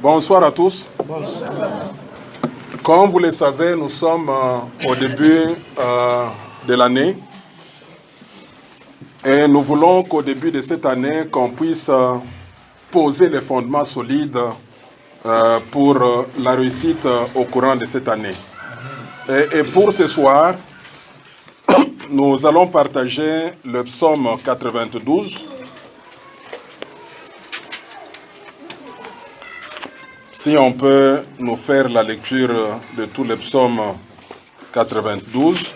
Bonsoir à tous. Comme vous le savez, nous sommes au début de l'année et nous voulons qu'au début de cette année, qu'on puisse poser les fondements solides pour la réussite au courant de cette année. Et pour ce soir, nous allons partager le psaume 92. Si on peut nous faire la lecture de tous les psaumes 92.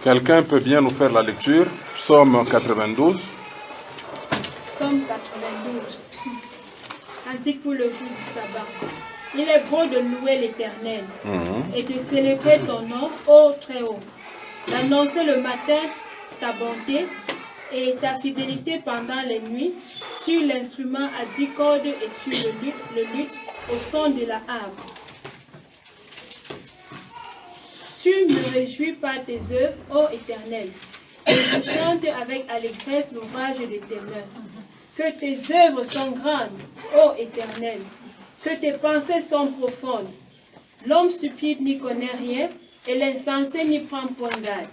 Quelqu'un peut bien nous faire la lecture, psaume 92. Psaume 92. Cantique pour le jour du sabbat. Il est beau de louer l'Éternel et de célébrer ton nom, ô Très-Haut. D'annoncer le matin ta bonté et ta fidélité pendant les nuits sur l'instrument à 10 cordes et sur le luth au son de la harpe. Tu me réjouis par tes œuvres, ô Éternel, et je chante avec allégresse l'ouvrage de tes mains. Que tes œuvres sont grandes, ô Éternel, que tes pensées sont profondes. L'homme stupide n'y connaît rien, et l'insensé n'y prend point garde.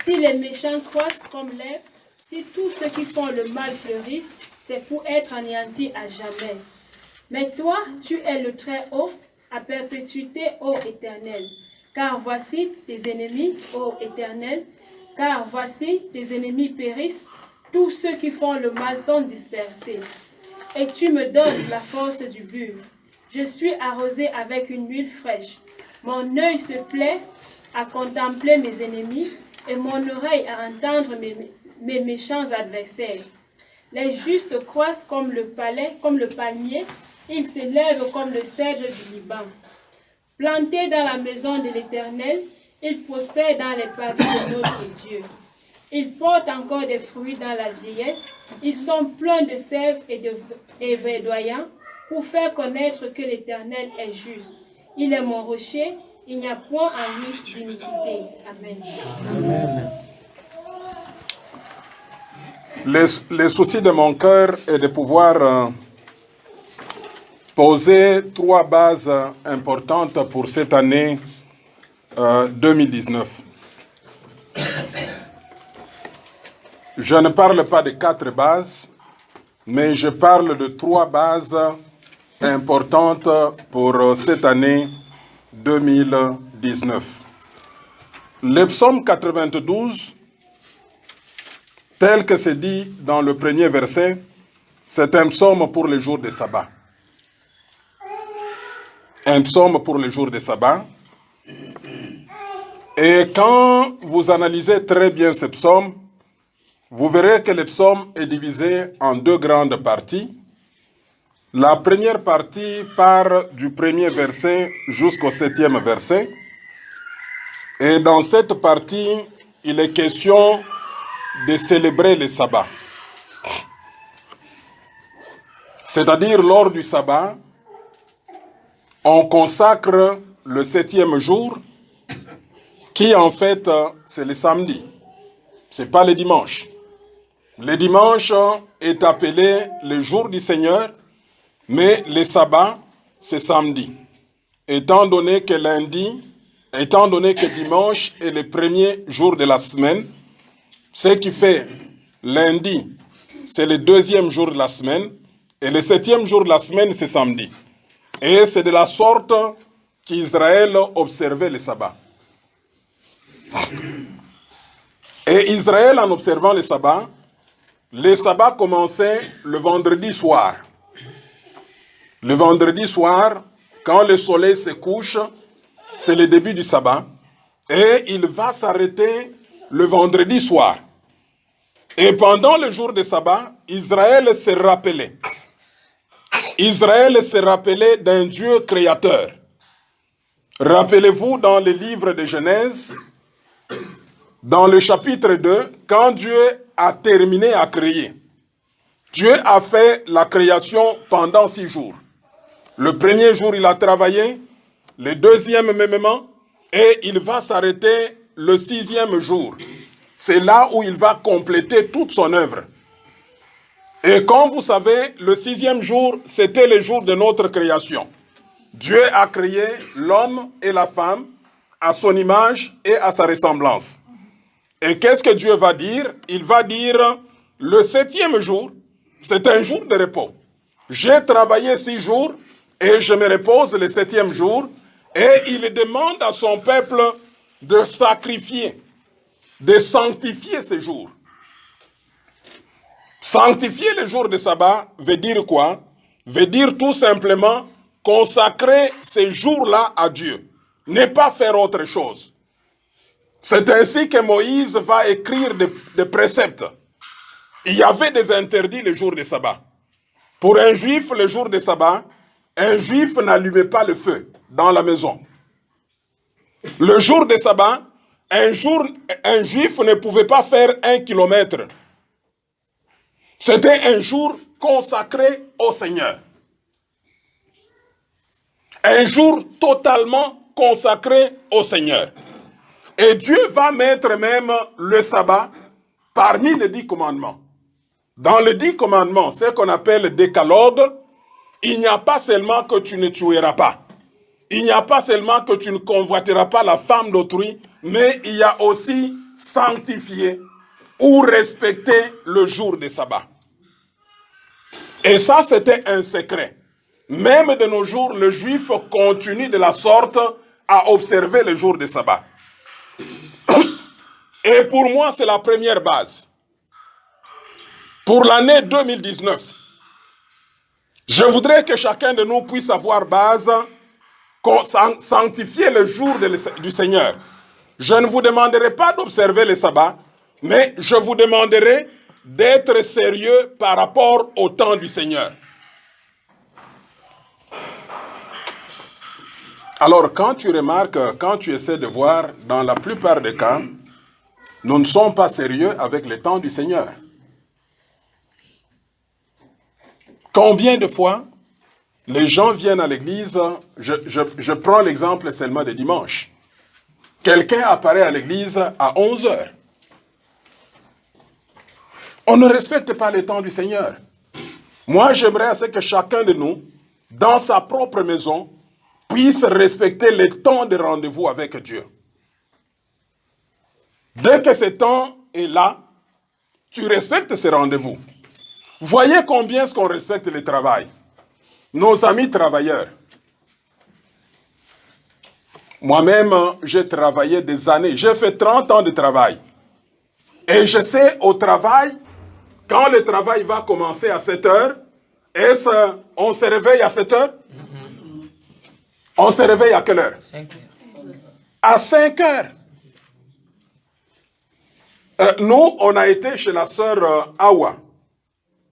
Si les méchants croissent comme l'herbe, si tous ceux qui font le mal fleurissent, c'est pour être anéantis à jamais. Mais toi, tu es le Très-Haut, à perpétuité, ô Éternel. Car voici tes ennemis, ô Éternel, car voici tes ennemis périssent, tous ceux qui font le mal sont dispersés. Et tu me donnes la force du buffle. Je suis arrosé avec une huile fraîche. Mon œil se plaît à contempler mes ennemis et mon oreille à entendre mes méchants adversaires. Les justes croissent comme le palmier, ils s'élèvent comme le cèdre du Liban. Plantés dans la maison de l'Éternel, ils prospèrent dans les pavés de notre Dieu. Ils portent encore des fruits dans la vieillesse, ils sont pleins de sève et verdoyants pour faire connaître que l'Éternel est juste. Il est mon rocher, il n'y a point en lui d'iniquité. Amen. Amen. Le souci de mon cœur est de pouvoir poser 3 bases importantes pour cette année 2019. Je ne parle pas de 4 bases, mais je parle de 3 bases importantes pour cette année 2019. Le psaume 92, tel que c'est dit dans le premier verset, c'est un psaume pour les jours de sabbat. Un psaume pour les jours de sabbat. Et quand vous analysez très bien ce psaume, vous verrez que le psaume est divisé en 2 grandes parties. La première partie part du premier verset jusqu'au 7e verset. Et dans cette partie, il est question de célébrer le sabbat. C'est-à-dire, lors du sabbat, on consacre le 7e jour, qui en fait, c'est le samedi. Ce n'est pas le dimanche. Le dimanche est appelé le jour du Seigneur, mais le sabbat, c'est samedi. Étant donné que dimanche est le premier jour de la semaine, ce qui fait lundi, c'est le 2e jour de la semaine, et le 7e jour de la semaine, c'est samedi. Et c'est de la sorte qu'Israël observait le sabbat. Et Israël, en observant le sabbat commençait le vendredi soir. Le vendredi soir, quand le soleil se couche, c'est le début du sabbat. Et il va s'arrêter le vendredi soir. Et pendant le jour de sabbat, Israël s'est rappelé. Israël s'est rappelé d'un Dieu créateur. Rappelez-vous dans le livre de Genèse, dans le chapitre 2, quand Dieu a terminé à créer, Dieu a fait la création pendant 6 jours. Le premier jour, il a travaillé, le deuxième mêmement, et il va s'arrêter le 6e jour. c'est là où il va compléter toute son œuvre. Et comme vous savez, le 6e jour, c'était le jour de notre création. Dieu a créé l'homme et la femme à son image et à sa ressemblance. Et qu'est-ce que Dieu va dire? Il va dire, le 7e jour, c'est un jour de repos. J'ai travaillé 6 jours et je me repose le 7e jour. Et il demande à son peuple de sacrifier, de sanctifier ces jours. Sanctifier le jour de sabbat veut dire quoi? Veut dire tout simplement consacrer ces jours-là à Dieu. Ne pas faire autre chose. C'est ainsi que Moïse va écrire des préceptes. Il y avait des interdits le jour de sabbat. Pour un juif, le jour de sabbat, un juif n'allumait pas le feu dans la maison. Le jour de sabbat, un juif ne pouvait pas faire 1 kilomètre. C'était un jour consacré au Seigneur. Un jour totalement consacré au Seigneur. Et Dieu va mettre même le sabbat parmi les 10 commandements. Dans les 10 commandements, ce qu'on appelle le décalogue, il n'y a pas seulement que tu ne tueras pas. Il n'y a pas seulement que tu ne convoiteras pas la femme d'autrui, mais il y a aussi sanctifier ou respecter le jour de sabbat. Et ça, c'était un secret. Même de nos jours, le juif continue de la sorte à observer le jour de sabbat. Et pour moi, c'est la première base. Pour l'année 2019, je voudrais que chacun de nous puisse avoir base, sanctifier le jour du Seigneur. Je ne vous demanderai pas d'observer le sabbat, mais je vous demanderai d'être sérieux par rapport au temps du Seigneur. Alors, quand tu remarques, quand tu essaies de voir, dans la plupart des cas, nous ne sommes pas sérieux avec le temps du Seigneur. Combien de fois les gens viennent à l'église, je prends l'exemple seulement de dimanche. Quelqu'un apparaît à l'église à 11 heures. On ne respecte pas le temps du Seigneur. Moi, j'aimerais à ce que chacun de nous, dans sa propre maison, puisse respecter le temps de rendez-vous avec Dieu. Dès que ce temps est là, tu respectes ce rendez-vous. Voyez combien est-ce qu'on respecte le travail. Nos amis travailleurs. Moi-même, j'ai travaillé des années. J'ai fait 30 ans de travail. Et je sais, au travail, quand le travail va commencer à 7 heures, on se réveille à 7 heures? On se réveille à quelle heure? 5 heures. À 5 heures. Nous, on a été chez la sœur Awa,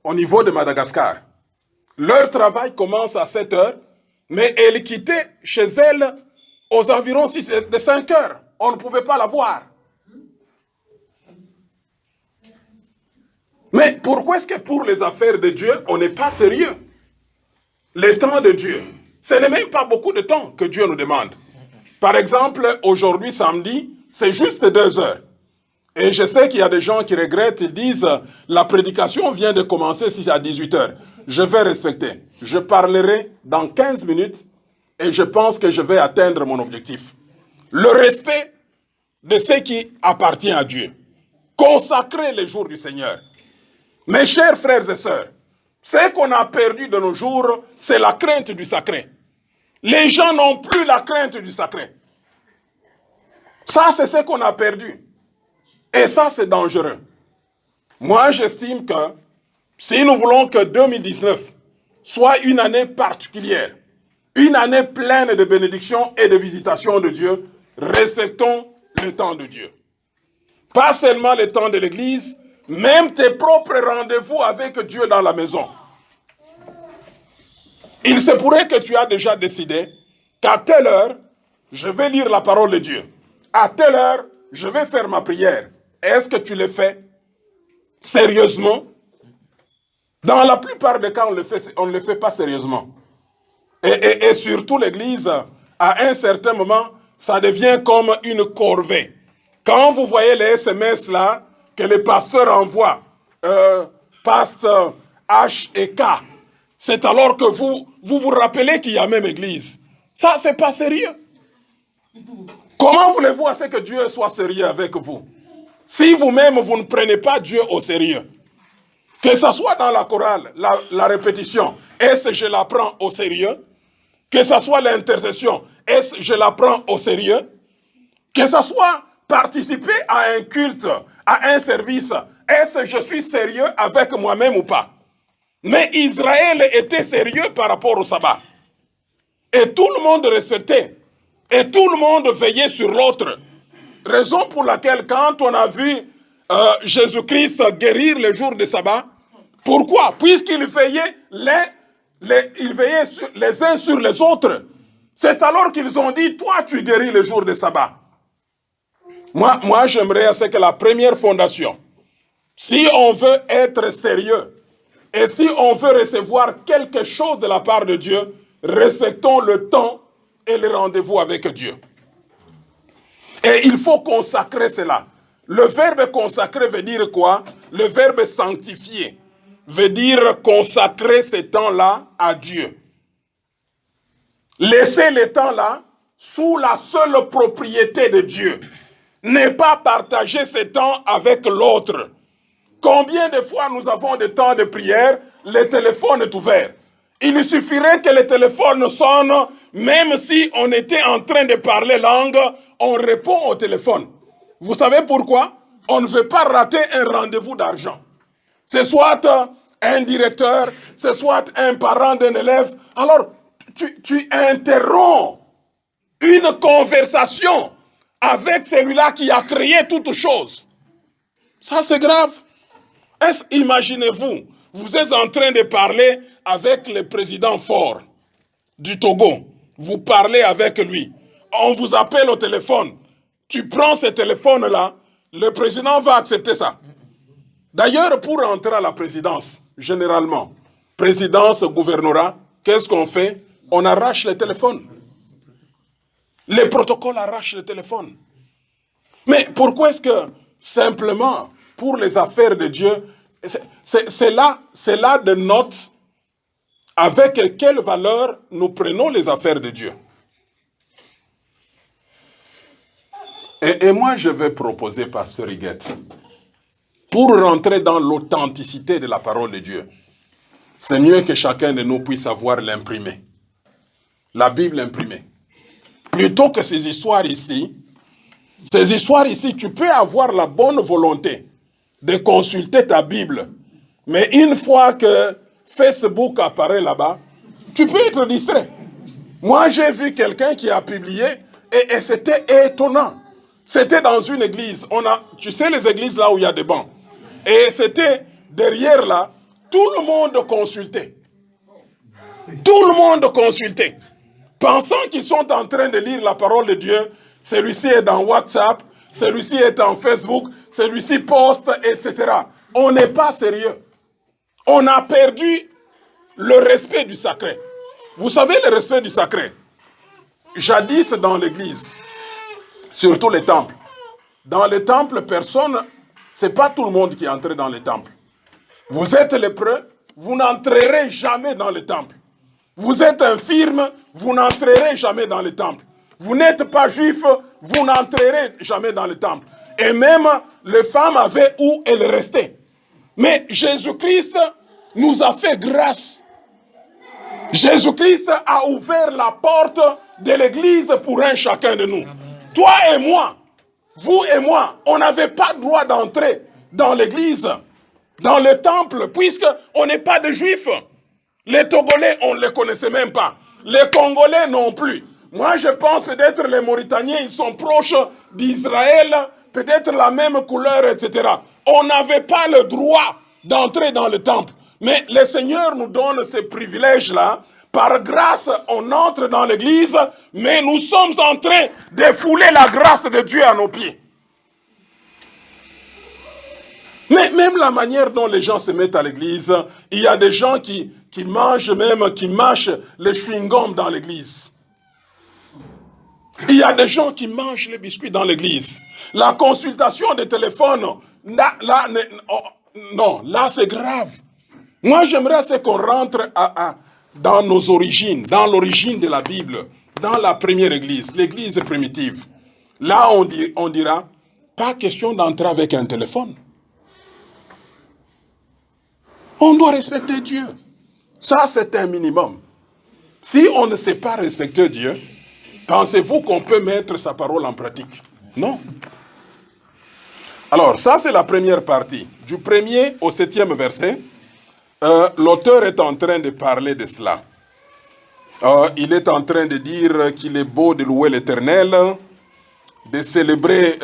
au niveau de Madagascar. Leur travail commence à 7 heures, mais elle quittait chez elle aux environs de 5 heures. On ne pouvait pas la voir. Mais pourquoi est-ce que pour les affaires de Dieu, on n'est pas sérieux? Le temps de Dieu, ce n'est même pas beaucoup de temps que Dieu nous demande. Par exemple, aujourd'hui, samedi, c'est juste 2 heures. Et je sais qu'il y a des gens qui regrettent, ils disent, la prédication vient de commencer à 18 heures. Je vais respecter. Je parlerai dans 15 minutes et je pense que je vais atteindre mon objectif. Le respect de ce qui appartient à Dieu. Consacrer les jours du Seigneur. Mes chers frères et sœurs, ce qu'on a perdu de nos jours, c'est la crainte du sacré. Les gens n'ont plus la crainte du sacré. Ça, c'est ce qu'on a perdu. Et ça, c'est dangereux. Moi, j'estime que si nous voulons que 2019 soit une année particulière, une année pleine de bénédictions et de visitations de Dieu, respectons le temps de Dieu. Pas seulement le temps de l'église, même tes propres rendez-vous avec Dieu dans la maison. Il se pourrait que tu as déjà décidé qu'à telle heure, je vais lire la parole de Dieu. À telle heure, je vais faire ma prière. Est-ce que tu le fais sérieusement? Dans la plupart des cas, on ne le fait pas sérieusement. Et surtout l'église, à un certain moment, ça devient comme une corvée. Quand vous voyez les SMS là, que les pasteurs envoient, pasteur H et K, c'est alors que vous rappelez qu'il y a même église. Ça, c'est pas sérieux. Comment voulez-vous à ce que Dieu soit sérieux avec vous? Si vous-même, vous ne prenez pas Dieu au sérieux. Que ce soit dans la chorale, la répétition, est-ce que je la prends au sérieux? Que ce soit l'intercession, est-ce que je la prends au sérieux? Que ce soit participer à un culte, à un service, est-ce que je suis sérieux avec moi-même ou pas? Mais Israël était sérieux par rapport au sabbat. Et tout le monde respectait. Et tout le monde veillait sur l'autre. Raison pour laquelle quand on a vu Jésus-Christ guérir le jour de sabbat, pourquoi? Puisqu'il veillait les uns sur les autres. C'est alors qu'ils ont dit, toi tu guéris le jour de sabbat. Moi j'aimerais à ce que la première fondation, si on veut être sérieux, et si on veut recevoir quelque chose de la part de Dieu, respectons le temps et le rendez-vous avec Dieu. Et il faut consacrer cela. Le verbe consacrer veut dire quoi? Le verbe sanctifier veut dire consacrer ce temps-là à Dieu. Laisser le temps-là sous la seule propriété de Dieu. Ne pas partager ce temps avec l'autre. Combien de fois nous avons des temps de prière, le téléphone est ouvert. Il suffirait que le téléphone sonne, même si on était en train de parler langue, on répond au téléphone. Vous savez pourquoi? On ne veut pas rater un rendez-vous d'argent. C'est soit un directeur, c'est soit un parent d'un élève. Alors, tu interromps une conversation avec celui-là qui a créé toutes choses. Ça, c'est grave. Imaginez-vous, vous êtes en train de parler avec le président Faure du Togo. Vous parlez avec lui. On vous appelle au téléphone. Tu prends ce téléphone-là, le président va accepter ça. D'ailleurs, pour entrer à la présidence, généralement, présidence, gouvernorat, qu'est-ce qu'on fait? On arrache le téléphone. Les protocoles arrachent le téléphone. Mais pourquoi est-ce que, simplement, pour les affaires de Dieu, c'est là de note avec quelle valeur nous prenons les affaires de Dieu. Et moi, je vais proposer, Pasteur Higuette, pour rentrer dans l'authenticité de la parole de Dieu, c'est mieux que chacun de nous puisse avoir l'imprimé. La Bible imprimée. Plutôt que ces histoires ici, tu peux avoir la bonne volonté de consulter ta Bible. Mais une fois que Facebook apparaît là-bas, tu peux être distrait. Moi, j'ai vu quelqu'un qui a publié et c'était étonnant. C'était dans une église. Tu sais les églises là où il y a des bancs. Et c'était derrière là, tout le monde consultait. Tout le monde consultait. Pensant qu'ils sont en train de lire la parole de Dieu, celui-ci est dans WhatsApp, celui-ci est en Facebook, celui-ci poste, etc. On n'est pas sérieux. On a perdu le respect du sacré. Vous savez le respect du sacré? Jadis dans l'église, surtout les temples. Dans les temples, c'est pas tout le monde qui entre dans les temples. Vous êtes lépreux, vous n'entrerez jamais dans le temple. Vous êtes infirme, vous n'entrerez jamais dans le temple. Vous n'êtes pas juif, vous n'entrerez jamais dans le temple. Et même les femmes avaient où elles restaient. Mais Jésus-Christ nous a fait grâce. Jésus-Christ a ouvert la porte de l'église pour un chacun de nous. Toi et moi, vous et moi, on n'avait pas le droit d'entrer dans l'église, dans le temple, puisqu'on n'est pas de juifs. Les Togolais, on ne les connaissait même pas. Les Congolais non plus. Moi, je pense peut-être les Mauritaniens, ils sont proches d'Israël, peut-être la même couleur, etc. On n'avait pas le droit d'entrer dans le temple. Mais le Seigneur nous donne ces privilèges-là. Par grâce, on entre dans l'église, mais nous sommes en train de fouler la grâce de Dieu à nos pieds. Mais même la manière dont les gens se mettent à l'église, il y a des gens qui mâchent les chewing-gums dans l'église. Il y a des gens qui mangent les biscuits dans l'église. La consultation des téléphones, là c'est grave. Moi j'aimerais c'est qu'on rentre dans nos origines, dans l'origine de la Bible, dans la première église, l'église primitive. Là on dira, pas question d'entrer avec un téléphone. On doit respecter Dieu. Ça c'est un minimum. Si on ne sait pas respecter Dieu, pensez-vous qu'on peut mettre sa parole en pratique? Non. Alors, ça c'est la première partie. Du 1er au 7e verset, l'auteur est en train de parler de cela. Il est en train de dire qu'il est beau de louer l'Éternel, de célébrer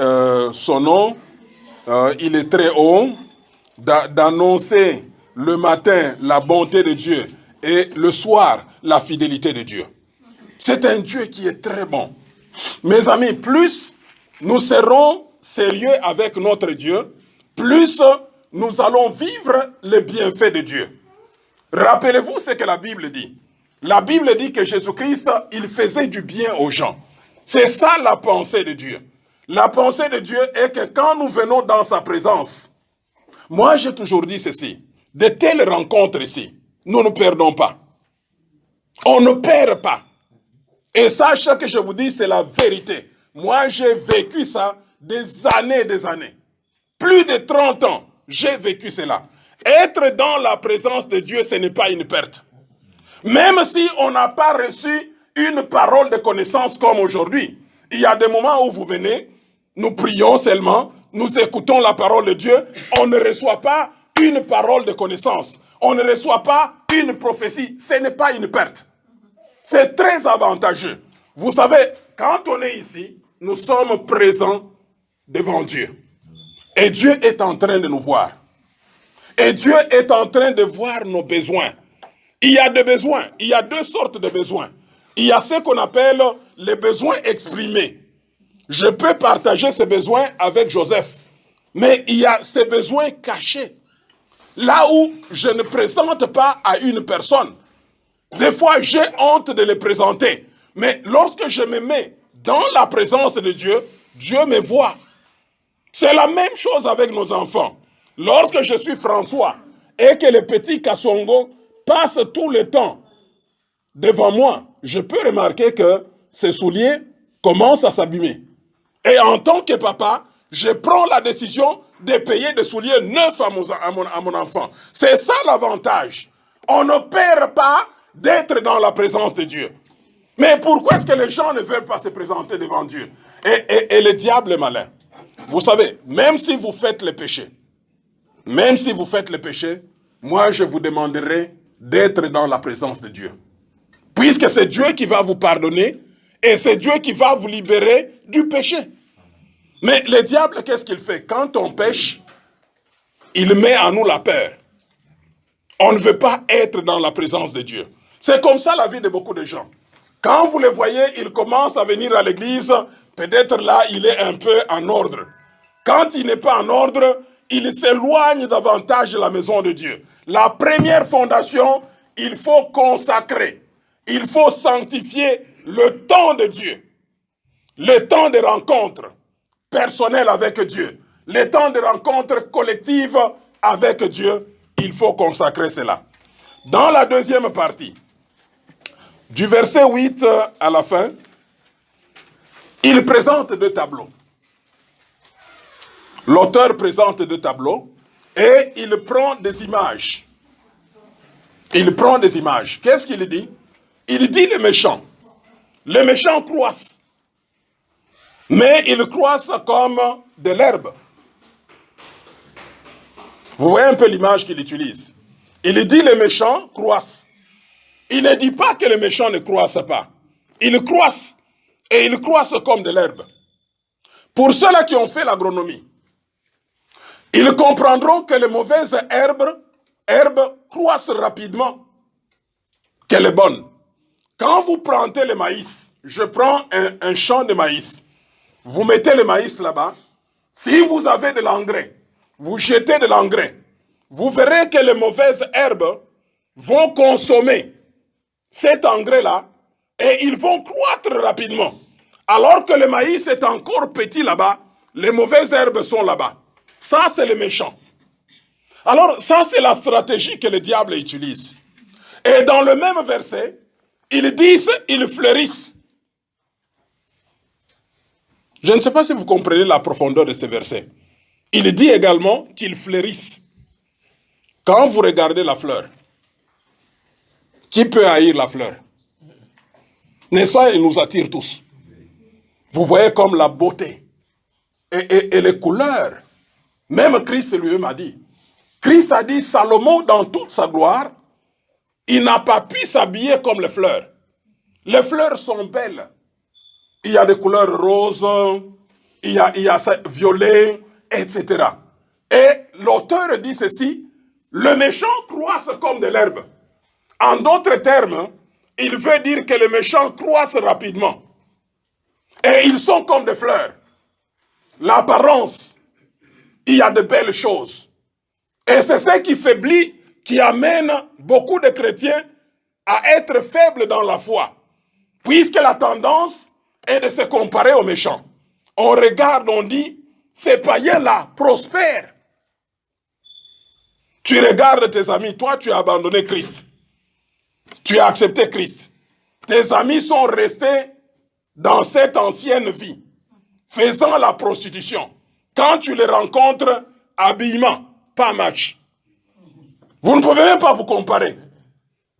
son nom. Il est très haut, d'annoncer le matin la bonté de Dieu et le soir la fidélité de Dieu. C'est un Dieu qui est très bon. Mes amis, plus nous serons sérieux avec notre Dieu, plus nous allons vivre les bienfaits de Dieu. Rappelez-vous ce que la Bible dit. La Bible dit que Jésus-Christ, il faisait du bien aux gens. C'est ça la pensée de Dieu. La pensée de Dieu est que quand nous venons dans sa présence, moi j'ai toujours dit ceci, de telles rencontres ici, nous ne perdons pas. On ne perd pas. Et ça, ce que je vous dis, c'est la vérité. Moi, j'ai vécu ça des années et des années. Plus de 30 ans, j'ai vécu cela. Être dans la présence de Dieu, ce n'est pas une perte. Même si on n'a pas reçu une parole de connaissance comme aujourd'hui. Il y a des moments où vous venez, nous prions seulement, nous écoutons la parole de Dieu, on ne reçoit pas une parole de connaissance. On ne reçoit pas une prophétie. Ce n'est pas une perte. C'est très avantageux. Vous savez, quand on est ici, nous sommes présents devant Dieu. Et Dieu est en train de nous voir. Et Dieu est en train de voir nos besoins. Il y a des besoins. Il y a deux sortes de besoins. Il y a ce qu'on appelle les besoins exprimés. Je peux partager ces besoins avec Joseph. Mais il y a ces besoins cachés. Là où je ne présente pas à une personne. Des fois, j'ai honte de les présenter. Mais lorsque je me mets dans la présence de Dieu, Dieu me voit. C'est la même chose avec nos enfants. Lorsque je suis François et que le petit Kassongo passe tout le temps devant moi, je peux remarquer que ses souliers commencent à s'abîmer. Et en tant que papa, je prends la décision de payer des souliers neufs à mon enfant. C'est ça l'avantage. On ne perd pas d'être dans la présence de Dieu. Mais pourquoi est-ce que les gens ne veulent pas se présenter devant Dieu? Et le diable est malin. Vous savez, même si vous faites le péché, moi je vous demanderai d'être dans la présence de Dieu. Puisque c'est Dieu qui va vous pardonner et c'est Dieu qui va vous libérer du péché. Mais le diable, qu'est-ce qu'il fait? Quand on pêche, il met en nous la peur. On ne veut pas être dans la présence de Dieu. C'est comme ça la vie de beaucoup de gens. Quand vous les voyez, ils commencent à venir à l'église, peut-être là, il est un peu en ordre. Quand il n'est pas en ordre, il s'éloigne davantage de la maison de Dieu. La première fondation, il faut consacrer. Il faut sanctifier le temps de Dieu. Le temps de rencontre personnelle avec Dieu. Le temps de rencontre collective avec Dieu. Il faut consacrer cela. Dans la deuxième partie, du verset 8 à la fin, il présente deux tableaux. L'auteur présente deux tableaux et il prend des images. Il prend des images. Qu'est-ce qu'il dit? Il dit les méchants. Les méchants croissent. Mais ils croissent comme de l'herbe. Vous voyez un peu l'image qu'il utilise. Il dit les méchants croissent. Il ne dit pas que les méchants ne croissent pas. Ils croissent. Et ils croissent comme de l'herbe. Pour ceux-là qui ont fait l'agronomie, ils comprendront que les mauvaises herbes croissent rapidement que les bonnes. Quand vous plantez le maïs, je prends un champ de maïs. Vous mettez le maïs là-bas. Si vous avez de l'engrais, vous jetez de l'engrais. Vous verrez que les mauvaises herbes vont consommer cet engrais-là et ils vont croître rapidement. Alors que le maïs est encore petit là-bas, les mauvaises herbes sont là-bas. Ça, c'est le méchant. Alors, ça, c'est la stratégie que le diable utilise. Et dans le même verset, ils disent, ils fleurissent. Je ne sais pas si vous comprenez la profondeur de ce verset. Il dit également qu'ils fleurissent. Quand vous regardez la fleur, qui peut haïr la fleur? N'est-ce pas, il nous attire tous. Vous voyez comme la beauté et les couleurs. Même Christ lui-même a dit. Christ a dit, Salomon, dans toute sa gloire, il n'a pas pu s'habiller comme les fleurs. Les fleurs sont belles. Il y a des couleurs roses, il y a violet, etc. Et l'auteur dit ceci, le méchant croisse comme de l'herbe. En d'autres termes, il veut dire que les méchants croissent rapidement. Et ils sont comme des fleurs. L'apparence, il y a de belles choses. Et c'est ce qui faiblit, qui amène beaucoup de chrétiens à être faibles dans la foi. Puisque la tendance est de se comparer aux méchants. On regarde, on dit, ces païens-là prospèrent. Tu regardes tes amis, toi tu as abandonné Christ. Tu as accepté Christ. Tes amis sont restés dans cette ancienne vie, faisant la prostitution. Quand tu les rencontres, habillement, pas match. Vous ne pouvez même pas vous comparer.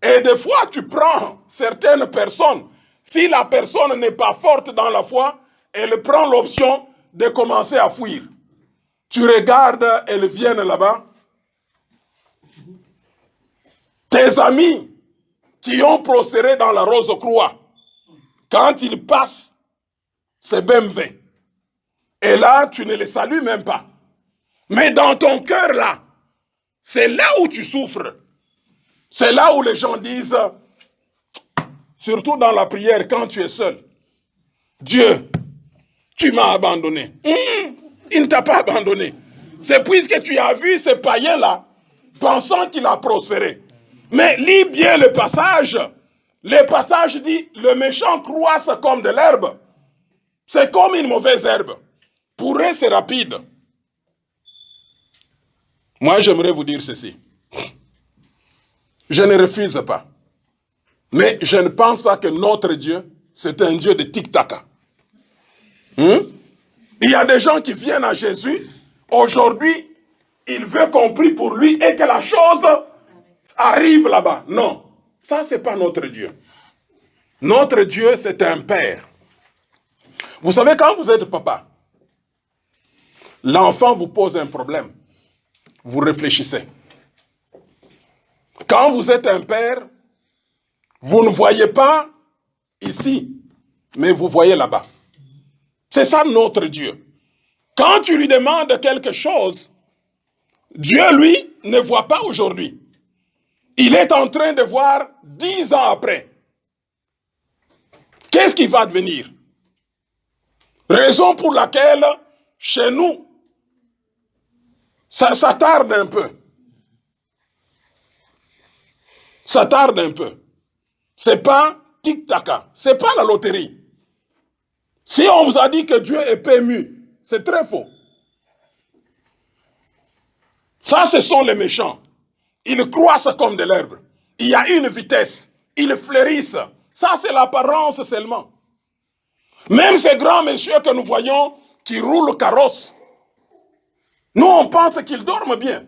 Et des fois, tu prends certaines personnes. Si la personne n'est pas forte dans la foi, elle prend l'option de commencer à fuir. Tu regardes, elles viennent là-bas. Tes amis qui ont prospéré dans la rose croix, quand ils passent, c'est BMW. Et là, tu ne les salues même pas. Mais dans ton cœur, là, c'est là où tu souffres. C'est là où les gens disent, surtout dans la prière, quand tu es seul, Dieu, tu m'as abandonné. Il ne t'a pas abandonné. C'est puisque tu as vu ce païen-là, pensant qu'il a prospéré. Mais lis bien le passage. Le passage dit, le méchant croisse comme de l'herbe. C'est comme une mauvaise herbe. Pour eux, c'est rapide. Moi, j'aimerais vous dire ceci. Je ne refuse pas. Mais je ne pense pas que notre Dieu, c'est un Dieu de tic-tac. Il y a des gens qui viennent à Jésus. Aujourd'hui, il veut qu'on prie pour lui et que la chose arrive là-bas. Non, ça, c'est pas notre Dieu. Notre Dieu, c'est un père. Vous savez, quand vous êtes papa, l'enfant vous pose un problème. Vous réfléchissez. Quand vous êtes un père, vous ne voyez pas ici, mais vous voyez là-bas. C'est ça notre Dieu. Quand tu lui demandes quelque chose, Dieu, lui, ne voit pas aujourd'hui. Il est en train de voir 10 ans après. Qu'est-ce qui va devenir? Raison pour laquelle, chez nous, ça tarde un peu. Ça tarde un peu. C'est pas tic-tac, c'est pas la loterie. Si on vous a dit que Dieu est PMU, c'est très faux. Ça, ce sont les méchants. Ils croissent comme de l'herbe. Il y a une vitesse. Ils fleurissent. Ça, c'est l'apparence seulement. Même ces grands messieurs que nous voyons qui roulent carrosse, nous, on pense qu'ils dorment bien.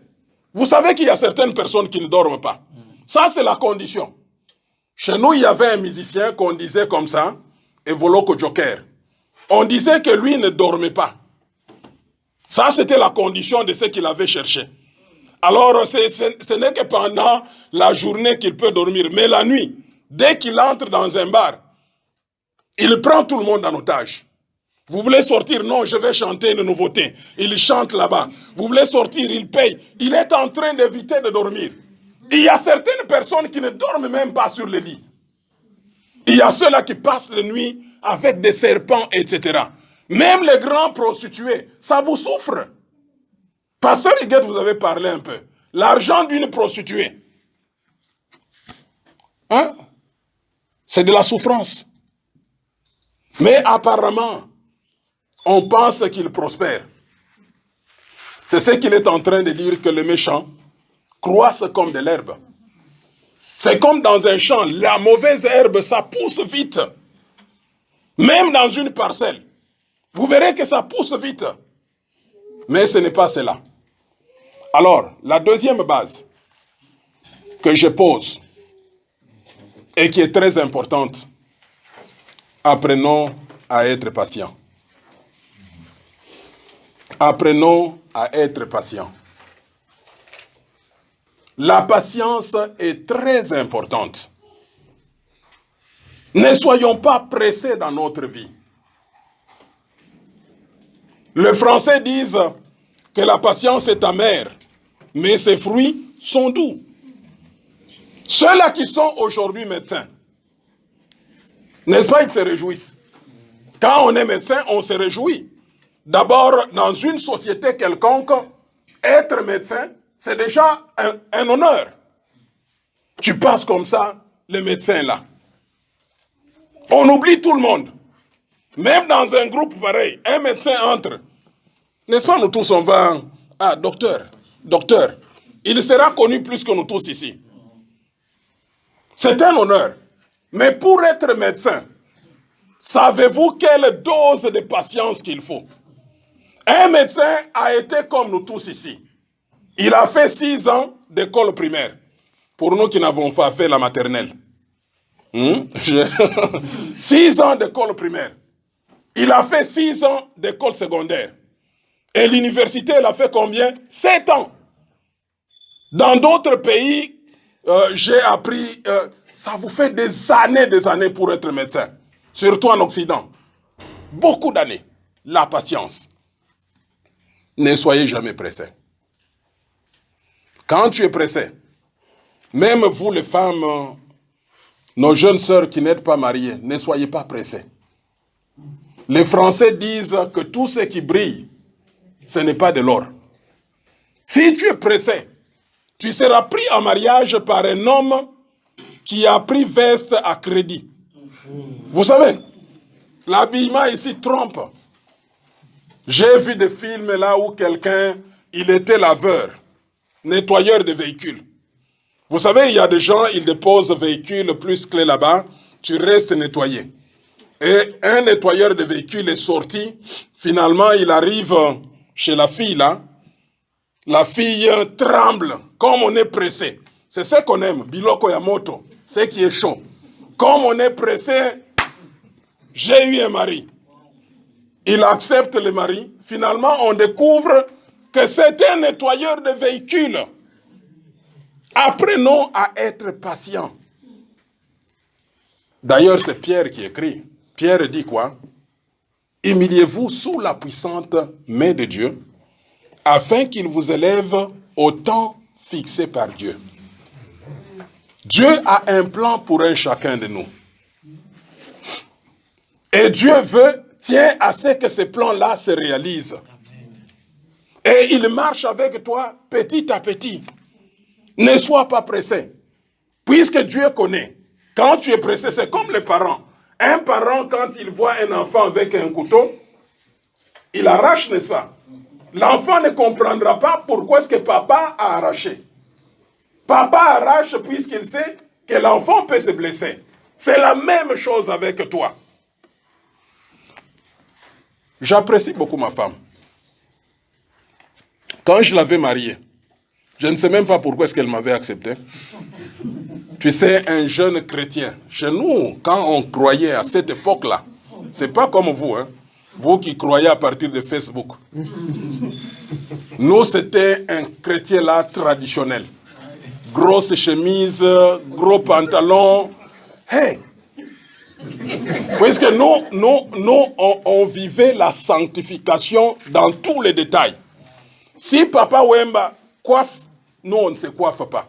Vous savez qu'il y a certaines personnes qui ne dorment pas. Ça, c'est la condition. Chez nous, il y avait un musicien qu'on disait comme ça, Evoloko Joker. On disait que lui ne dormait pas. Ça, c'était la condition de ce qu'il avait cherché. Alors, ce n'est que pendant la journée qu'il peut dormir. Mais la nuit, dès qu'il entre dans un bar, il prend tout le monde en otage. Vous voulez sortir? Non, je vais chanter une nouveauté. Il chante là-bas. Vous voulez sortir? Il paye. Il est en train d'éviter de dormir. Il y a certaines personnes qui ne dorment même pas sur le lit. Il y a ceux-là qui passent la nuit avec des serpents, etc. Même les grands prostitués, ça vous souffre. Pasteur Higuette, vous avez parlé un peu. L'argent d'une prostituée, hein? C'est de la souffrance. Mais apparemment, on pense qu'il prospère. C'est ce qu'il est en train de dire, que les méchants croissent comme de l'herbe. C'est comme dans un champ, la mauvaise herbe, ça pousse vite. Même dans une parcelle. Vous verrez que ça pousse vite. Mais ce n'est pas cela. Alors, la deuxième base que je pose et qui est très importante, apprenons à être patients. Apprenons à être patients. La patience est très importante. Ne soyons pas pressés dans notre vie. Les Français disent que la patience est amère, mais ses fruits sont doux. Ceux-là qui sont aujourd'hui médecins, n'est-ce pas, ils se réjouissent. Quand on est médecin, on se réjouit. D'abord, dans une société quelconque, être médecin, c'est déjà un honneur. Tu passes comme ça, les médecins là. On oublie tout le monde. Même dans un groupe pareil, un médecin entre. N'est-ce pas, nous tous, on va... Ah, docteur. Il sera connu plus que nous tous ici. C'est un honneur. Mais pour être médecin, savez-vous quelle dose de patience qu'il faut? Un médecin a été comme nous tous ici. Il a fait 6 ans d'école primaire. Pour nous qui n'avons pas fait la maternelle. 6 ans d'école primaire. Il a fait 6 ans d'école secondaire. Et l'université, elle a fait combien? 7 ans. Dans d'autres pays, j'ai appris, ça vous fait des années pour être médecin. Surtout en Occident. Beaucoup d'années. La patience. Ne soyez jamais pressés. Quand tu es pressé, même vous les femmes, nos jeunes sœurs qui n'êtes pas mariées, ne soyez pas pressés. Les Français disent que tout ce qui brille, ce n'est pas de l'or. Si tu es pressé, tu seras pris en mariage par un homme qui a pris veste à crédit. Vous savez, l'habillement ici trompe. J'ai vu des films là où quelqu'un, il était laveur, nettoyeur de véhicules. Vous savez, il y a des gens, ils déposent véhicules plus clés là-bas, tu restes nettoyé. Et un nettoyeur de véhicules est sorti, finalement il arrive chez la fille là, la fille tremble, comme on est pressé. C'est ce qu'on aime, Biloko Yamoto, ce qui est chaud. Comme on est pressé, j'ai eu un mari. Il accepte le mari. Finalement, on découvre que c'est un nettoyeur de véhicules. Apprenons à être patients. D'ailleurs, c'est Pierre qui écrit. Pierre dit quoi? Humiliez-vous sous la puissante main de Dieu, afin qu'il vous élève au temps fixé par Dieu. Dieu a un plan pour un chacun de nous. Et Dieu tient à ce que ces plans-là se réalisent. Et il marche avec toi petit à petit. Ne sois pas pressé. Puisque Dieu connaît. Quand tu es pressé, c'est comme les parents. Un parent, quand il voit un enfant avec un couteau, il arrache, n'est-ce pas? L'enfant ne comprendra pas pourquoi est-ce que papa a arraché. Papa arrache puisqu'il sait que l'enfant peut se blesser. C'est la même chose avec toi. J'apprécie beaucoup ma femme. Quand je l'avais mariée, je ne sais même pas pourquoi est-ce qu'elle m'avait accepté. Tu sais, un jeune chrétien, chez nous, quand on croyait à cette époque-là, c'est pas comme vous, hein, vous qui croyez à partir de Facebook. Nous, c'était un chrétien là traditionnel. Grosse chemise, gros pantalon. Hey! Puisque on vivait la sanctification dans tous les détails. Si Papa Wemba coiffe, nous, on ne se coiffe pas.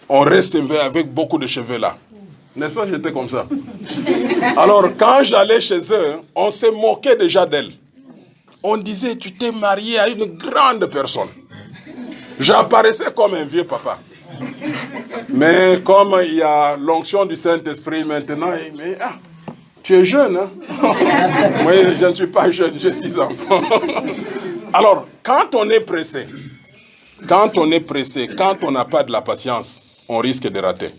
On reste avec beaucoup de cheveux là. N'est-ce pas, j'étais comme ça. Alors, quand j'allais chez eux, on se moquait déjà d'elle. On disait, tu t'es marié à une grande personne. J'apparaissais comme un vieux papa. Mais comme il y a l'onction du Saint-Esprit maintenant, mais Tu es jeune, hein? Moi, je ne suis pas jeune, j'ai 6 enfants. Alors, quand on est pressé, quand on n'a pas de la patience, on risque de rater.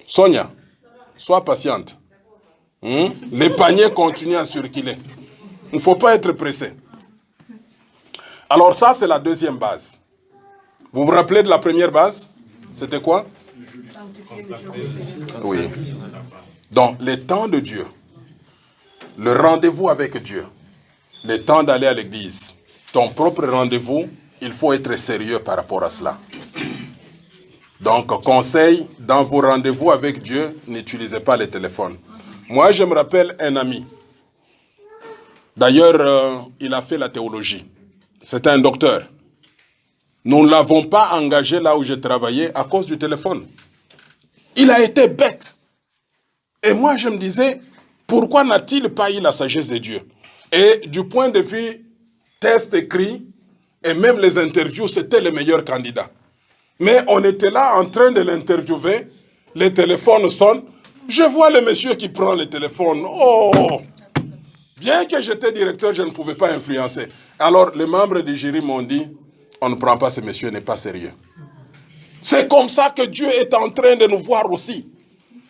Sonia, sois patiente. Les paniers continuent à circuler. Il ne faut pas être pressé. Alors ça, c'est la deuxième base. Vous vous rappelez de la première base? C'était quoi? Oui. Donc, les temps de Dieu, le rendez-vous avec Dieu, le temps d'aller à l'église, ton propre rendez-vous, il faut être sérieux par rapport à cela. Donc, conseil, dans vos rendez-vous avec Dieu, n'utilisez pas les téléphones. Moi, je me rappelle un ami. D'ailleurs, il a fait la théologie. C'était un docteur. Nous ne l'avons pas engagé là où je travaillais à cause du téléphone. Il a été bête. Et moi, je me disais, pourquoi n'a-t-il pas eu la sagesse de Dieu? Et du point de vue test écrit, et même les interviews, c'était les meilleurs candidats. Mais on était là en train de l'interviewer, les téléphones sonnent, je vois le monsieur qui prend le téléphone. Oh! Bien que j'étais directeur, je ne pouvais pas influencer. Alors, les membres du jury m'ont dit, on ne prend pas ce monsieur, n'est pas sérieux. C'est comme ça que Dieu est en train de nous voir aussi.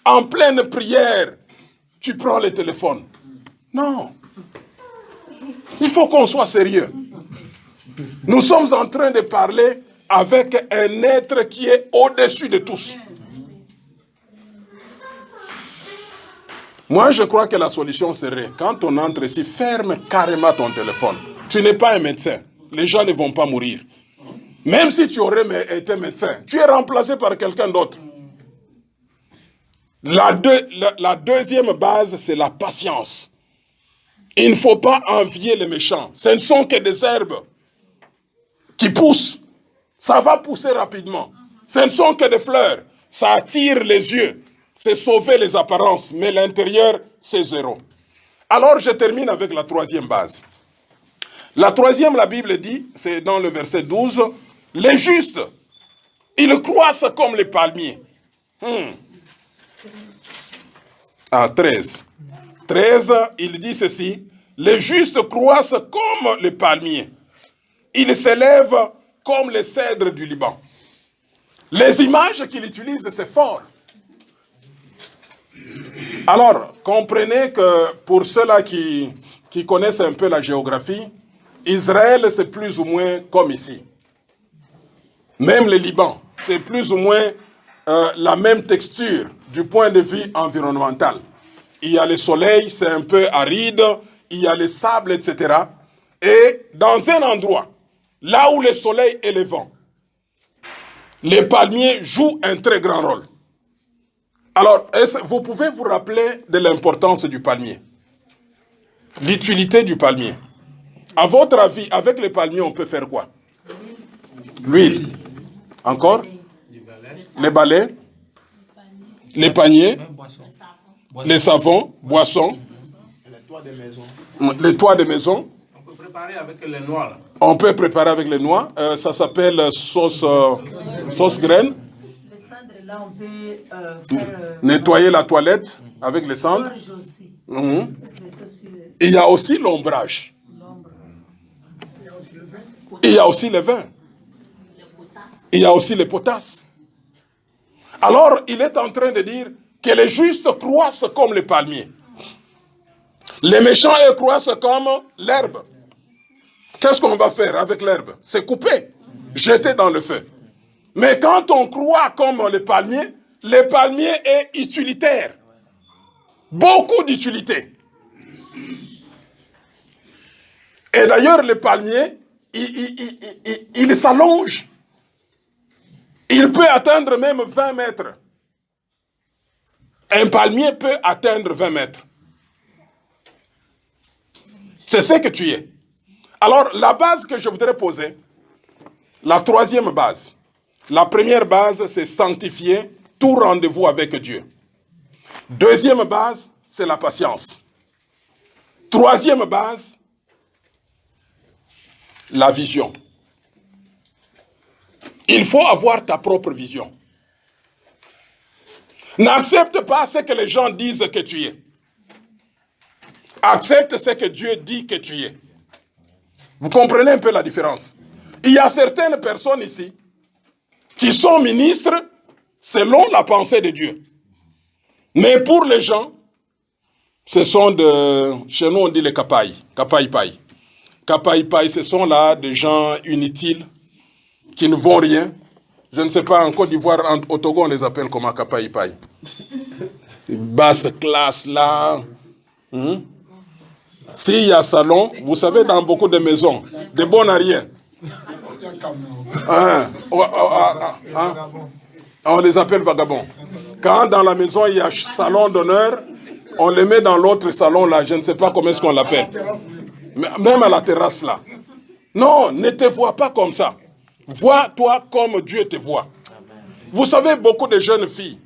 En pleine prière, tu prends le téléphone. Non. Il faut qu'on soit sérieux. Nous sommes en train de parler avec un être qui est au-dessus de tous. Moi, je crois que la solution serait, quand on entre ici, ferme carrément ton téléphone. Tu n'es pas un médecin. Les gens ne vont pas mourir. Même si tu aurais été médecin, tu es remplacé par quelqu'un d'autre. La deuxième base, c'est la patience. Il ne faut pas envier les méchants. Ce ne sont que des herbes qui poussent. Ça va pousser rapidement. Ce ne sont que des fleurs. Ça attire les yeux. C'est sauver les apparences. Mais l'intérieur, c'est zéro. Alors, je termine avec la troisième base. La troisième, la Bible dit, c'est dans le verset 12, les justes, ils croissent comme les palmiers. 13. 13, il dit ceci, les justes croissent comme les palmiers. Ils s'élèvent comme les cèdres du Liban. Les images qu'il utilise, c'est fort. Alors, comprenez que pour ceux-là qui connaissent un peu la géographie, Israël, c'est plus ou moins comme ici. Même le Liban, c'est plus ou moins la même texture du point de vue environnemental. Il y a le soleil, c'est un peu aride, il y a les sables, etc. Et dans un endroit, là où le soleil et le vent, les palmiers jouent un très grand rôle. Alors, vous pouvez vous rappeler de l'importance du palmier, l'utilité du palmier. À votre avis, avec les palmiers, on peut faire quoi? L'huile. Encore? Les balais, les paniers, les savons, boissons, les toits de maison. On peut préparer avec les noix. Là. On peut préparer avec les noix. Ça s'appelle sauce graine. Les cendres, là, on peut faire... nettoyer la toilette avec les cendres. Il y a aussi l'ombrage. Il y a aussi le vin. Il y a aussi le potasse. Alors, il est en train de dire que les justes croissent comme les palmiers. Les méchants, eux, croissent comme l'herbe. Qu'est-ce qu'on va faire avec l'herbe? C'est couper, jeter dans le feu. Mais quand on croit comme le palmier est utilitaire. Beaucoup d'utilité. Et d'ailleurs, le palmier, il s'allonge. Il peut atteindre même 20 mètres. Un palmier peut atteindre 20 mètres. C'est ce que tu es. Alors, la base que je voudrais poser, la troisième base. La première base, c'est sanctifier tout rendez-vous avec Dieu. Deuxième base, c'est la patience. Troisième base, la vision. Il faut avoir ta propre vision. N'accepte pas ce que les gens disent que tu es. accepte ce que Dieu dit que tu es. Vous comprenez un peu la différence? Il y a certaines personnes ici qui sont ministres selon la pensée de Dieu. Mais pour les gens, ce sont chez nous on dit les kapai, kapai-pai. Kapai-pai, ce sont là des gens inutiles qui ne vont rien. Je ne sais pas, en Côte d'Ivoire, au Togo, on les appelle comment kapai-pai. Basse classe là. S'il y a salon, vous savez, dans beaucoup de maisons, des bons à rien. On les appelle vagabonds. Quand dans la maison il y a salon d'honneur, on les met dans l'autre salon là, je ne sais pas comment est-ce qu'on l'appelle. Même à la terrasse là. Non, ne te vois pas comme ça. Vois-toi comme Dieu te voit. Vous savez, beaucoup de jeunes filles,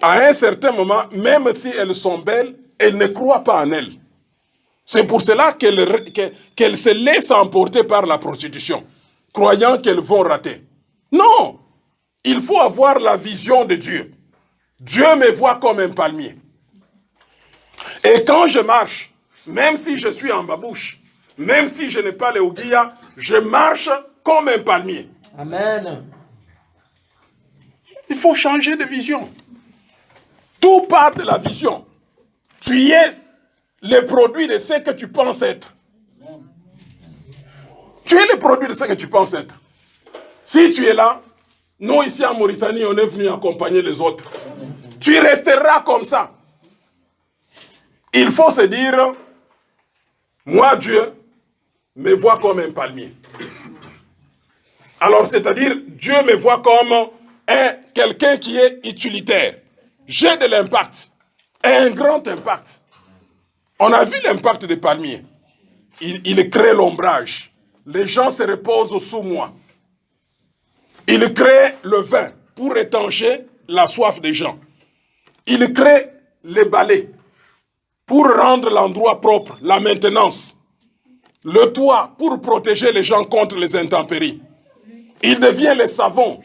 à un certain moment, même si elles sont belles, elles ne croient pas en elles. C'est pour cela qu'elles se laissent emporter par la prostitution, croyant qu'elles vont rater. Non! Il faut avoir la vision de Dieu. Dieu me voit comme un palmier. Et quand je marche, même si je suis en babouche, même si je n'ai pas les ouguillas, je marche comme un palmier. Amen. Il faut changer de vision. Tout part de la vision. Tu es le produit de ce que tu penses être. Tu es le produit de ce que tu penses être. Si tu es là, nous ici en Mauritanie, on est venu accompagner les autres. Tu resteras comme ça. Il faut se dire, moi Dieu me voit comme un palmier. Alors c'est-à-dire, Dieu me voit comme quelqu'un qui est utilitaire. J'ai de l'impact, un grand impact. On a vu l'impact des palmiers. Il crée l'ombrage. Les gens se reposent sous moi. Il crée le vin pour étancher la soif des gens. Il crée les balais pour rendre l'endroit propre, la maintenance. Le toit pour protéger les gens contre les intempéries. Il devient le savon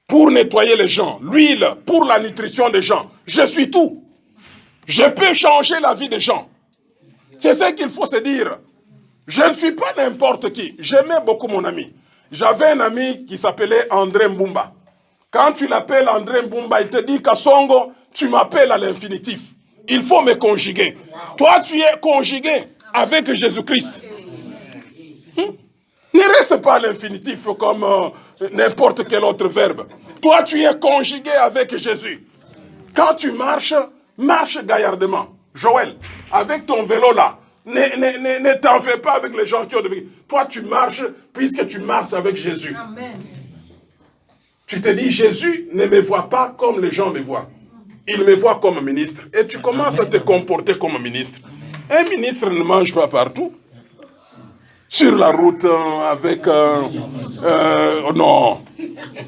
pour nettoyer les gens. L'huile pour la nutrition des gens. Je suis tout. Je peux changer la vie des gens. C'est ce qu'il faut se dire. Je ne suis pas n'importe qui. J'aimais beaucoup mon ami. J'avais un ami qui s'appelait André Mbumba. Quand tu l'appelles André Mbumba, il te dit Kassongo, tu m'appelles à l'infinitif. Il faut me conjuguer. Toi, tu es conjugué avec Jésus-Christ. Ne reste pas à l'infinitif comme n'importe quel autre verbe. Toi, tu es conjugué avec Jésus. Quand tu marches, marche gaillardement. Joël, avec ton vélo là, ne t'en fais pas avec les gens qui ont de vie. Toi, tu marches puisque tu marches avec Jésus. Amen. Tu te dis, Jésus ne me voit pas comme les gens me voient. Il me voit comme ministre. Et tu commences à te comporter comme ministre. Un ministre ne mange pas partout. Sur la route avec... non.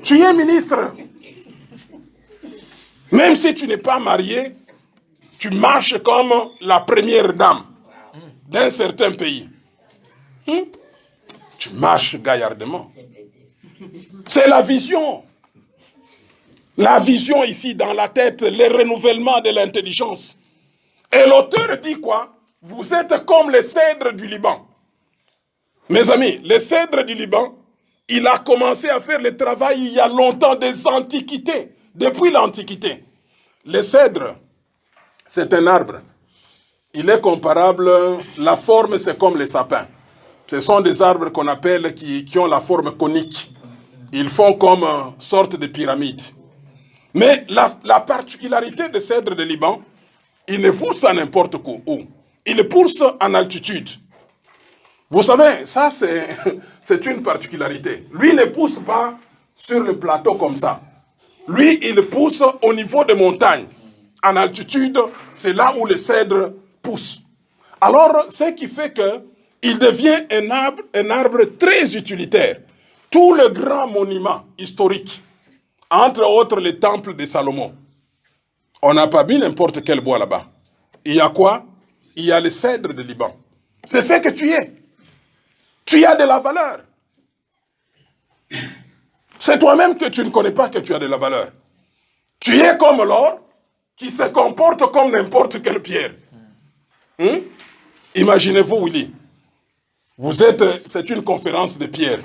Tu es ministre. Même si tu n'es pas marié, tu marches comme la première dame d'un certain pays. Tu marches gaillardement. C'est la vision. La vision ici dans la tête, le renouvellement de l'intelligence. Et l'auteur dit quoi? Vous êtes comme les cèdres du Liban. Mes amis, les cèdres du Liban, il a commencé à faire le travail il y a longtemps, des antiquités, depuis l'Antiquité. Les cèdres, c'est un arbre. Il est comparable, la forme c'est comme les sapins. Ce sont des arbres qu'on appelle qui ont la forme conique. Ils font comme une sorte de pyramide. Mais la particularité des cèdres de Liban, ils ne poussent pas n'importe où. Ils poussent en altitude. Vous savez, ça c'est une particularité. Lui ne pousse pas sur le plateau comme ça. Lui, il pousse au niveau des montagnes. En altitude, c'est là où les cèdres poussent. Alors, ce qui fait qu'il devient un arbre très utilitaire. Tout le grand monument historique, entre autres les temples de Salomon, on n'a pas mis n'importe quel bois là-bas. Il y a quoi? Il y a les cèdres de Liban. C'est ce que tu es. Tu as de la valeur. C'est toi-même que tu ne connais pas que tu as de la valeur. Tu es comme l'or qui se comporte comme n'importe quelle pierre. Imaginez-vous, Willy. C'est une conférence de pierre.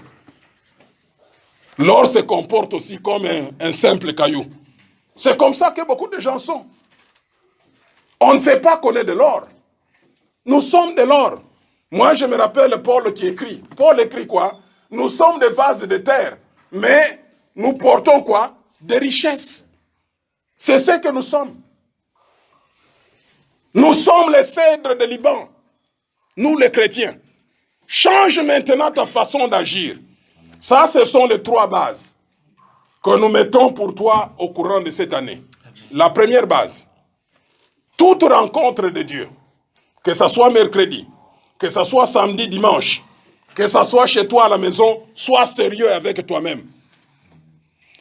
L'or se comporte aussi comme un simple caillou. C'est comme ça que beaucoup de gens sont. On ne sait pas qu'on est de l'or. Nous sommes de l'or. Moi, je me rappelle Paul qui écrit. Paul écrit quoi? Nous sommes des vases de terre, mais nous portons quoi? Des richesses. C'est ce que nous sommes. Nous sommes les cèdres de Liban. Nous, les chrétiens. Change maintenant ta façon d'agir. Ça, ce sont les 3 bases que nous mettons pour toi au courant de cette année. La première base. Toute rencontre de Dieu, que ce soit mercredi, que ce soit samedi, dimanche, que ce soit chez toi à la maison, sois sérieux avec toi-même.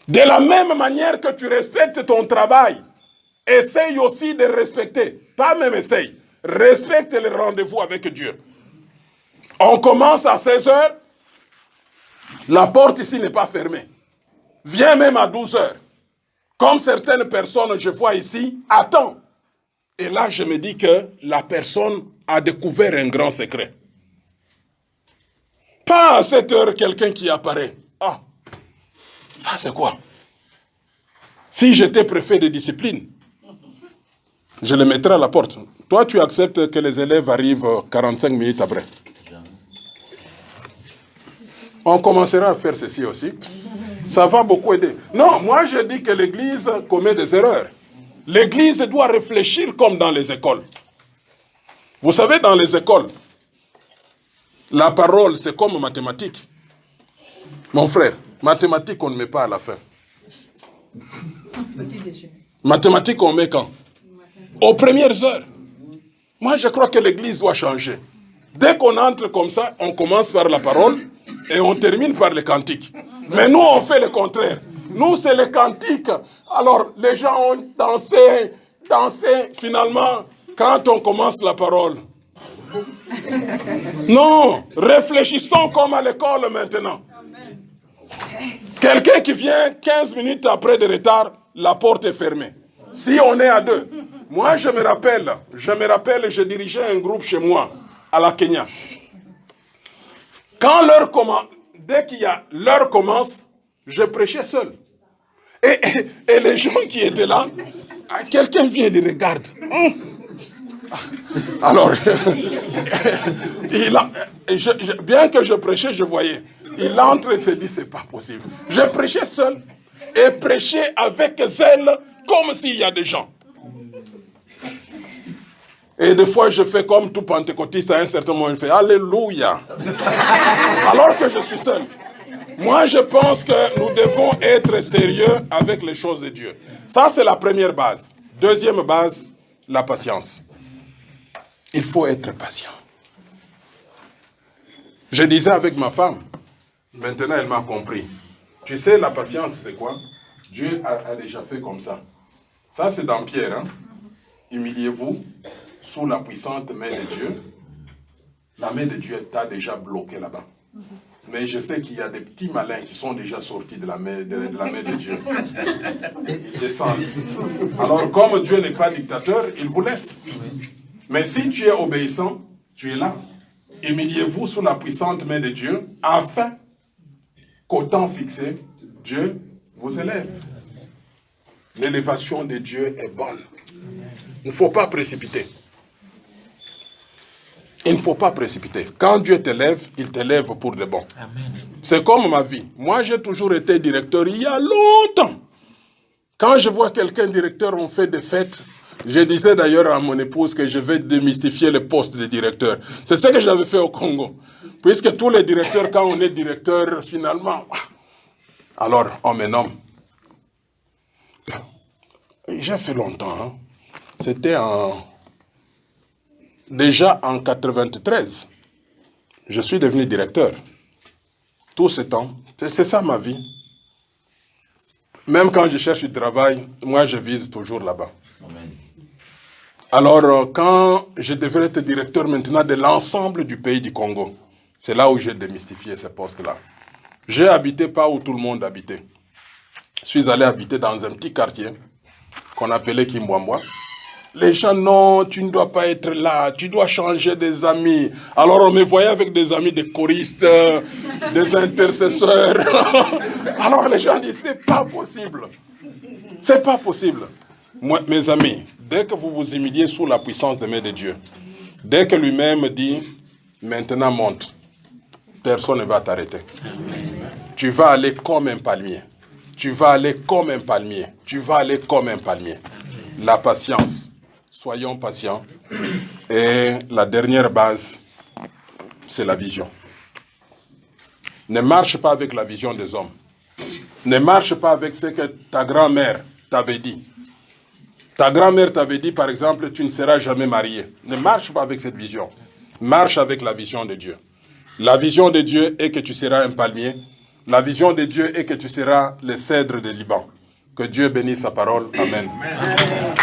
De la même manière que tu respectes ton travail, essaye aussi de respecter, pas même essaye, respecte les rendez-vous avec Dieu. On commence à 16 h, la porte ici n'est pas fermée. Viens même à 12 h. Comme certaines personnes, je vois ici, attends. Et là, je me dis que la personne a découvert un grand secret. Pas à 7 h, quelqu'un qui apparaît. Ah, ça c'est quoi? Si j'étais préfet de discipline, je le mettrais à la porte. Toi, tu acceptes que les élèves arrivent 45 minutes après. On commencera à faire ceci aussi. Ça va beaucoup aider. Non, moi je dis que l'Église commet des erreurs. L'Église doit réfléchir comme dans les écoles. Vous savez, dans les écoles, la parole, c'est comme mathématiques. Mon frère, mathématiques, on ne met pas à la fin. Mathématiques, on met quand? Aux premières heures. Moi, je crois que l'Église doit changer. Dès qu'on entre comme ça, on commence par la parole et on termine par les cantiques. Mais nous, on fait le contraire. Nous, c'est les cantiques. Alors, les gens ont dansé, finalement, quand on commence la parole. Non, réfléchissons comme à l'école maintenant. Quelqu'un qui vient 15 minutes après de retard, la porte est fermée. Si on est à 2. Moi, je me rappelle, je dirigeais un groupe chez moi, à la Kenya. Quand l'heure commence, dès qu'il y a l'heure commence, je prêchais seul. Et les gens qui étaient là, quelqu'un vient et les regarde. Alors, bien que je prêchais, je voyais. Il entre et se dit, c'est pas possible. Je prêchais seul et prêchais avec zèle comme s'il y a des gens. Et des fois, je fais comme tout pentecôtiste à un certain moment, je fais Alléluia. Alors que je suis seul. Moi, je pense que nous devons être sérieux avec les choses de Dieu. Ça, c'est la première base. Deuxième base, la patience. Il faut être patient. Je disais avec ma femme, maintenant elle m'a compris. Tu sais, la patience, c'est quoi? Dieu a déjà fait comme ça. Ça, c'est dans Pierre. Hein? Humiliez-vous sous la puissante main de Dieu. La main de Dieu t'a déjà bloqué là-bas. Mais je sais qu'il y a des petits malins qui sont déjà sortis de la main de Dieu. Ils descendent. Alors, comme Dieu n'est pas dictateur, il vous laisse. Mais si tu es obéissant, tu es là. Humiliez-vous sous la puissante main de Dieu, afin qu'au temps fixé, Dieu vous élève. L'élévation de Dieu est bonne. Il ne faut pas précipiter. Il ne faut pas précipiter. Quand Dieu t'élève, il t'élève pour de bon. C'est comme ma vie. Moi, j'ai toujours été directeur il y a longtemps. Quand je vois quelqu'un directeur, on fait des fêtes. Je disais d'ailleurs à mon épouse que je vais démystifier le poste de directeur. C'est ce que j'avais fait au Congo. Puisque tous les directeurs, quand on est directeur, finalement, alors on me nomme. J'ai fait longtemps. Hein. C'était déjà en 93. Je suis devenu directeur. Tout ce temps. C'est ça ma vie. Même quand je cherche du travail, moi je vise toujours là-bas. Alors, quand je devrais être directeur maintenant de l'ensemble du pays du Congo, c'est là où j'ai démystifié ce poste-là. J'ai habité pas où tout le monde habitait. Je suis allé habiter dans un petit quartier qu'on appelait Kimbwambwa. Les gens, non, tu ne dois pas être là, tu dois changer des amis. Alors on me voyait avec des amis, des choristes, des intercesseurs. Alors les gens disent, c'est pas possible. C'est pas possible. Moi, mes amis, dès que vous vous humiliez sous la puissance de main de Dieu, dès que lui-même dit, maintenant monte, personne ne va t'arrêter. Tu vas aller comme un palmier. Tu vas aller comme un palmier. Tu vas aller comme un palmier. La patience. Soyons patients. Et la dernière base, c'est la vision. Ne marche pas avec la vision des hommes. Ne marche pas avec ce que ta grand-mère t'avait dit. Ta grand-mère t'avait dit, par exemple, tu ne seras jamais marié. Ne marche pas avec cette vision. Marche avec la vision de Dieu. La vision de Dieu est que tu seras un palmier. La vision de Dieu est que tu seras le cèdre de Liban. Que Dieu bénisse sa parole. Amen. Amen.